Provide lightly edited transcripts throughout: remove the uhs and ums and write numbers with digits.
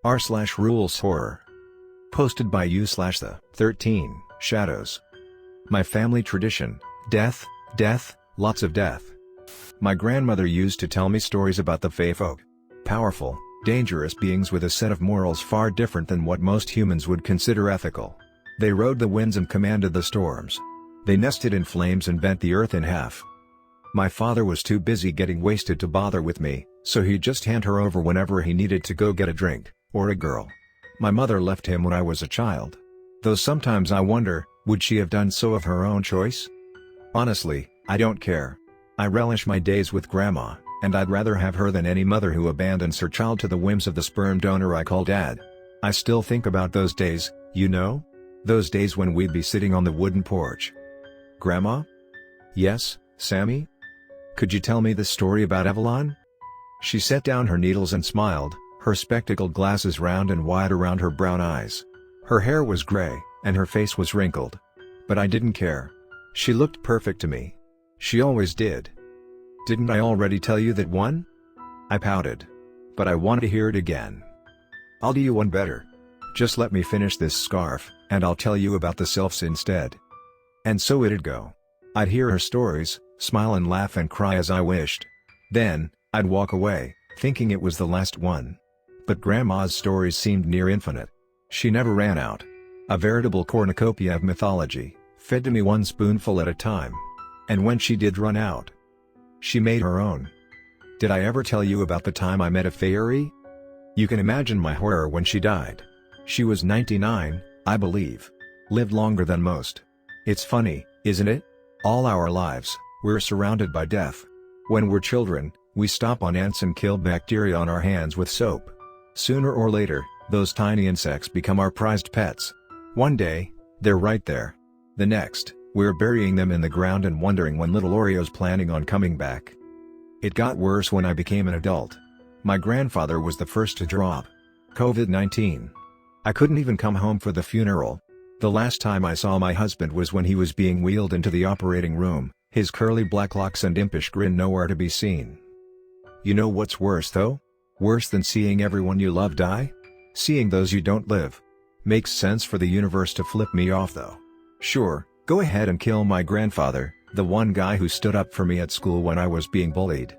r/rules horror. Posted by u/the13Shadows. My family tradition: death, death, lots of death. My grandmother used to tell me stories about the fae folk. Powerful, dangerous beings with a set of morals far different than what most humans would consider ethical. They rode the winds and commanded the storms. They nested in flames and bent the earth in half. My father was too busy getting wasted to bother with me, so he'd just hand her over whenever he needed to go get a drink, or a girl. My mother left him when I was a child. Though sometimes I wonder, would she have done so of her own choice? Honestly, I don't care. I relish my days with Grandma, and I'd rather have her than any mother who abandons her child to the whims of the sperm donor I call Dad. I still think about those days, you know? Those days when we'd be sitting on the wooden porch. Grandma? Yes, Sammy? Could you tell me the story about Evelyn? She set down her needles and smiled, her spectacled glasses round and wide around her brown eyes. Her hair was gray, and her face was wrinkled. But I didn't care. She looked perfect to me. She always did. Didn't I already tell you that one? I pouted. But I wanted to hear it again. I'll do you one better. Just let me finish this scarf, and I'll tell you about the sylphs instead. And so it'd go. I'd hear her stories, smile and laugh and cry as I wished. Then, I'd walk away, thinking it was the last one. But Grandma's stories seemed near infinite. She never ran out. A veritable cornucopia of mythology, fed to me one spoonful at a time. And when she did run out, she made her own. Did I ever tell you about the time I met a fairy? You can imagine my horror when she died. She was 99, I believe. Lived longer than most. It's funny, isn't it? All our lives, we're surrounded by death. When we're children, we stomp on ants and kill bacteria on our hands with soap. Sooner or later, those tiny insects become our prized pets. One day, they're right there. The next, we're burying them in the ground and wondering when little Oreo's planning on coming back. It got worse when I became an adult. My grandfather was the first to drop. COVID-19. I couldn't even come home for the funeral. The last time I saw my husband was when he was being wheeled into the operating room, his curly black locks and impish grin nowhere to be seen. You know what's worse though? Worse than seeing everyone you love die? Seeing those you don't live. Makes sense for the universe to flip me off though. Sure, go ahead and kill my grandfather, the one guy who stood up for me at school when I was being bullied.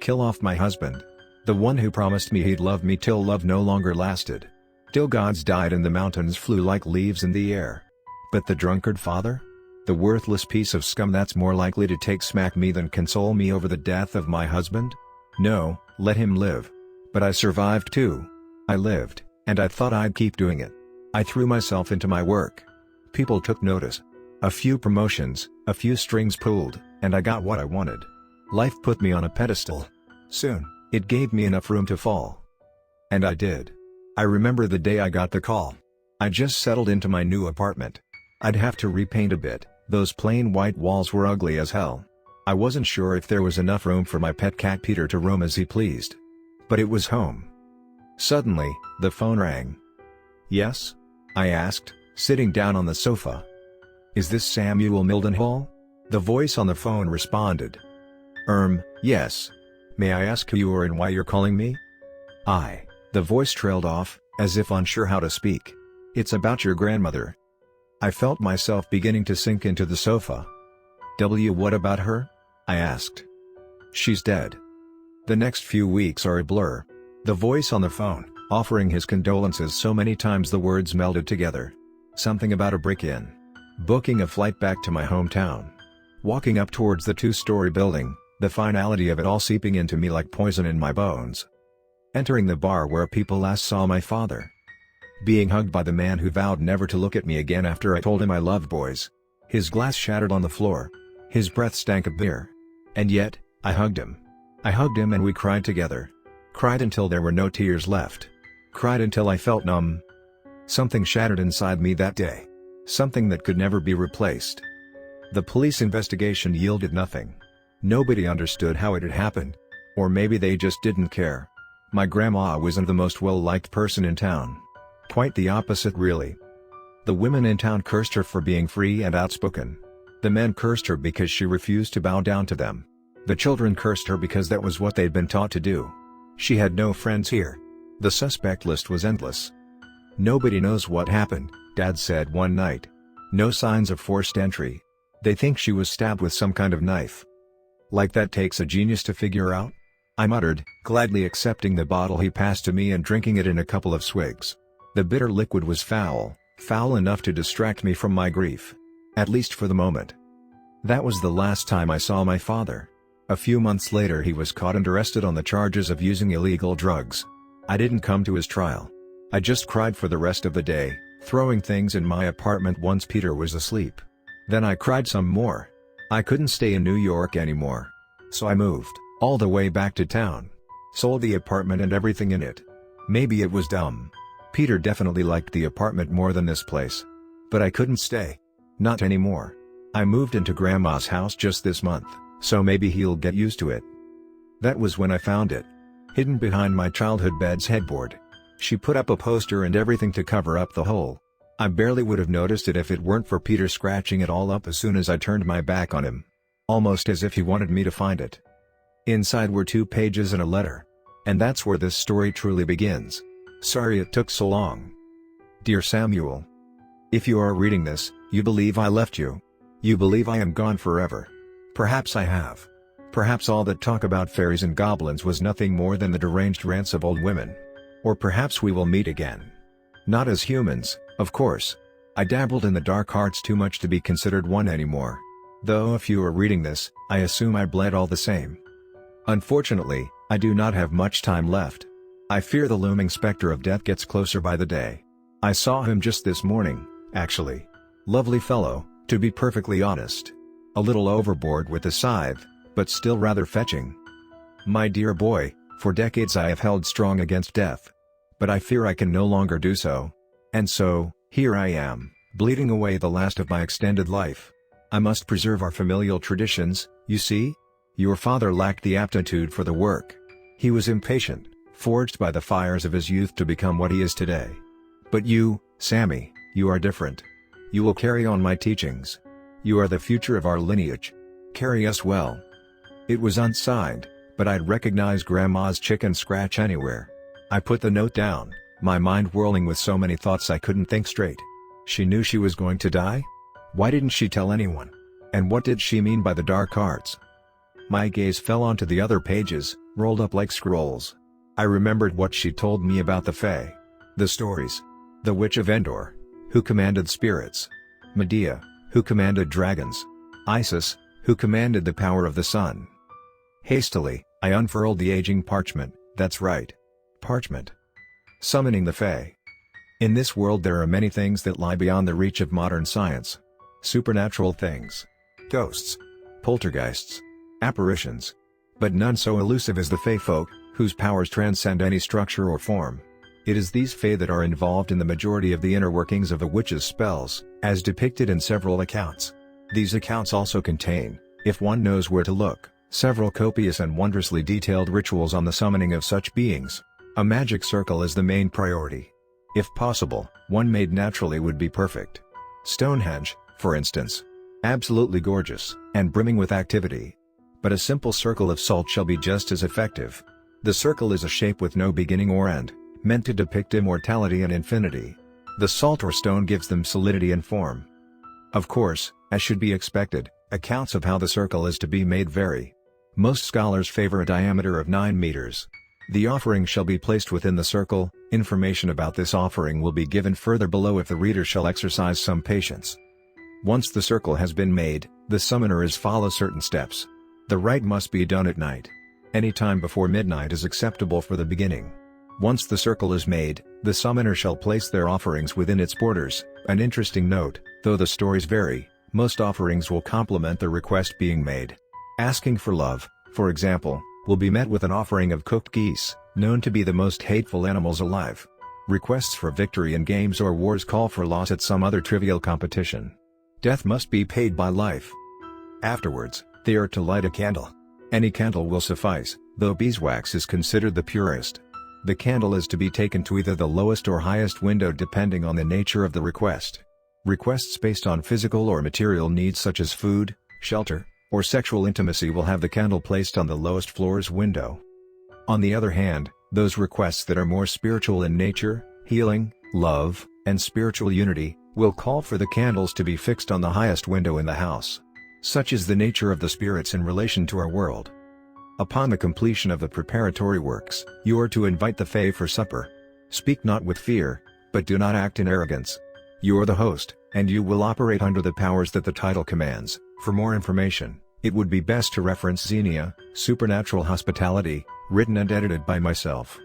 Kill off my husband. The one who promised me he'd love me till love no longer lasted. Till gods died and the mountains flew like leaves in the air. But the drunkard father? The worthless piece of scum that's more likely to smack me than console me over the death of my husband? No, let him live. But I survived too. I lived, and I thought I'd keep doing it. I threw myself into my work. People took notice. A few promotions, a few strings pulled, and I got what I wanted. Life put me on a pedestal. Soon, it gave me enough room to fall. And I did. I remember the day I got the call. I just settled into my new apartment. I'd have to repaint a bit, those plain white walls were ugly as hell. I wasn't sure if there was enough room for my pet cat Peter to roam as he pleased. But it was home. Suddenly, the phone rang. Yes? I asked, sitting down on the sofa. Is this Samuel Mildenhall? The voice on the phone responded. Yes. May I ask who you are and why you're calling me? The voice trailed off, as if unsure how to speak. It's about your grandmother. I felt myself beginning to sink into the sofa. What about her? I asked. She's dead. The next few weeks are a blur. The voice on the phone, offering his condolences so many times the words melded together. Something about a break-in. Booking a flight back to my hometown. Walking up towards the two-story building, the finality of it all seeping into me like poison in my bones. Entering the bar where people last saw my father. Being hugged by the man who vowed never to look at me again after I told him I loved boys. His glass shattered on the floor. His breath stank of beer. And yet, I hugged him. I hugged him and we cried together. Cried until there were no tears left. Cried until I felt numb. Something shattered inside me that day. Something that could never be replaced. The police investigation yielded nothing. Nobody understood how it had happened. Or maybe they just didn't care. My grandma wasn't the most well-liked person in town. Quite the opposite really. The women in town cursed her for being free and outspoken. The men cursed her because she refused to bow down to them. The children cursed her because that was what they'd been taught to do. She had no friends here. The suspect list was endless. "Nobody knows what happened," Dad said one night. "No signs of forced entry. They think she was stabbed with some kind of knife." "Like that takes a genius to figure out?" I muttered, gladly accepting the bottle he passed to me and drinking it in a couple of swigs. The bitter liquid was foul enough to distract me from my grief. At least for the moment. That was the last time I saw my father. A few months later he was caught and arrested on the charges of using illegal drugs. I didn't come to his trial. I just cried for the rest of the day, throwing things in my apartment once Peter was asleep. Then I cried some more. I couldn't stay in New York anymore. So I moved, all the way back to town. Sold the apartment and everything in it. Maybe it was dumb. Peter definitely liked the apartment more than this place. But I couldn't stay. Not anymore. I moved into Grandma's house just this month, so maybe he'll get used to it. That was when I found it. Hidden behind my childhood bed's headboard. She put up a poster and everything to cover up the hole. I barely would have noticed it if it weren't for Peter scratching it all up as soon as I turned my back on him. Almost as if he wanted me to find it. Inside were 2 pages and a letter. And that's where this story truly begins. Sorry it took so long. Dear Samuel. If you are reading this, you believe I left you. You believe I am gone forever. Perhaps I have. Perhaps all that talk about fairies and goblins was nothing more than the deranged rants of old women. Or perhaps we will meet again. Not as humans, of course. I dabbled in the dark arts too much to be considered one anymore. Though if you are reading this, I assume I bled all the same. Unfortunately, I do not have much time left. I fear the looming specter of death gets closer by the day. I saw him just this morning, actually. Lovely fellow, to be perfectly honest. A little overboard with the scythe, but still rather fetching. My dear boy, for decades I have held strong against death. But I fear I can no longer do so. And so, here I am, bleeding away the last of my extended life. I must preserve our familial traditions, you see? Your father lacked the aptitude for the work. He was impatient, forged by the fires of his youth to become what he is today. But you, Sammy, you are different. You will carry on my teachings. You are the future of our lineage. Carry us well. It was unsigned, but I'd recognize Grandma's chicken scratch anywhere. I put the note down, my mind whirling with so many thoughts I couldn't think straight. She knew she was going to die? Why didn't she tell anyone? And what did she mean by the dark arts? My gaze fell onto the other pages, rolled up like scrolls. I remembered what she told me about the Fae. The stories. The Witch of Endor, who commanded spirits. Medea, who commanded dragons. Isis, who commanded the power of the sun. Hastily, I unfurled the aging parchment. That's right. Parchment. Summoning the Fae. In this world there are many things that lie beyond the reach of modern science. Supernatural things. Ghosts. Poltergeists. Apparitions. But none so elusive as the Fae folk, whose powers transcend any structure or form. It is these Fae that are involved in the majority of the inner workings of a witch's spells, as depicted in several accounts. These accounts also contain, if one knows where to look, several copious and wondrously detailed rituals on the summoning of such beings. A magic circle is the main priority. If possible, one made naturally would be perfect. Stonehenge, for instance. Absolutely gorgeous, and brimming with activity. But a simple circle of salt shall be just as effective. The circle is a shape with no beginning or end, meant to depict immortality and infinity. The salt or stone gives them solidity and form. Of course, as should be expected, accounts of how the circle is to be made vary. Most scholars favor a diameter of 9 meters. The offering shall be placed within the circle. Information about this offering will be given further below if the reader shall exercise some patience. Once the circle has been made, the summoner is follow certain steps. The rite must be done at night. Any time before midnight is acceptable for the beginning. Once the circle is made, the summoner shall place their offerings within its borders. An interesting note, though the stories vary, most offerings will complement the request being made. Asking for love, for example, will be met with an offering of cooked geese, known to be the most hateful animals alive. Requests for victory in games or wars call for loss at some other trivial competition. Death must be paid by life. Afterwards, they are to light a candle. Any candle will suffice, though beeswax is considered the purest. The candle is to be taken to either the lowest or highest window depending on the nature of the request. Requests based on physical or material needs such as food, shelter, or sexual intimacy will have the candle placed on the lowest floor's window. On the other hand, those requests that are more spiritual in nature, healing, love, and spiritual unity, will call for the candles to be fixed on the highest window in the house. Such is the nature of the spirits in relation to our world. Upon the completion of the preparatory works, you are to invite the Fae for supper. Speak not with fear, but do not act in arrogance. You are the host, and you will operate under the powers that the title commands. For more information, it would be best to reference Xenia, Supernatural Hospitality, written and edited by myself.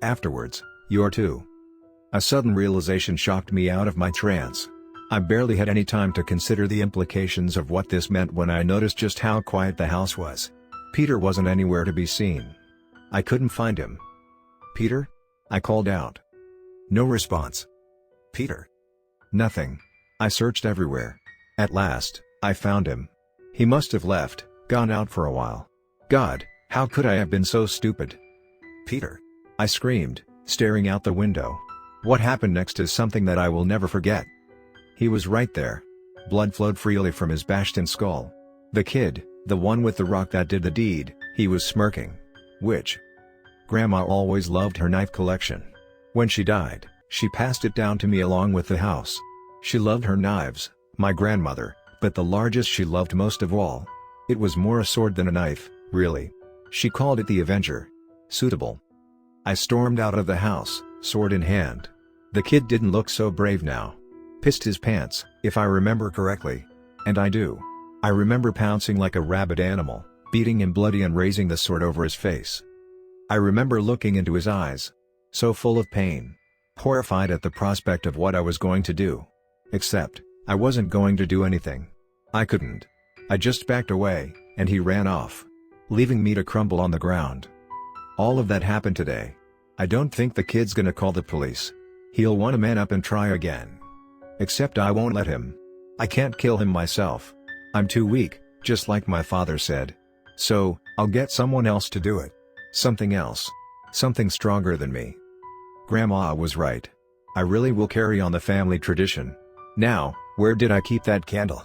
Afterwards, you are to. A sudden realization shocked me out of my trance. I barely had any time to consider the implications of what this meant when I noticed just how quiet the house was. Peter wasn't anywhere to be seen. I couldn't find him. "Peter?" I called out. No response. "Peter?" Nothing. I searched everywhere. At last, I found him. He must have left, gone out for a while. God, how could I have been so stupid? "Peter!" I screamed, staring out the window. What happened next is something that I will never forget. He was right there. Blood flowed freely from his bashed-in skull. The kid, the one with the rock that did the deed, he was smirking. Which? Grandma always loved her knife collection. When she died, she passed it down to me along with the house. She loved her knives, my grandmother, but the largest she loved most of all. It was more a sword than a knife, really. She called it the Avenger. Suitable. I stormed out of the house, sword in hand. The kid didn't look so brave now. Pissed his pants, if I remember correctly. And I do. I remember pouncing like a rabid animal, beating him bloody and raising the sword over his face. I remember looking into his eyes. So full of pain. Horrified at the prospect of what I was going to do. Except, I wasn't going to do anything. I couldn't. I just backed away, and he ran off, leaving me to crumble on the ground. All of that happened today. I don't think the kid's gonna call the police. He'll want to man up and try again. Except I won't let him. I can't kill him myself. I'm too weak, just like my father said. So, I'll get someone else to do it. Something else. Something stronger than me. Grandma was right. I really will carry on the family tradition. Now, where did I keep that candle?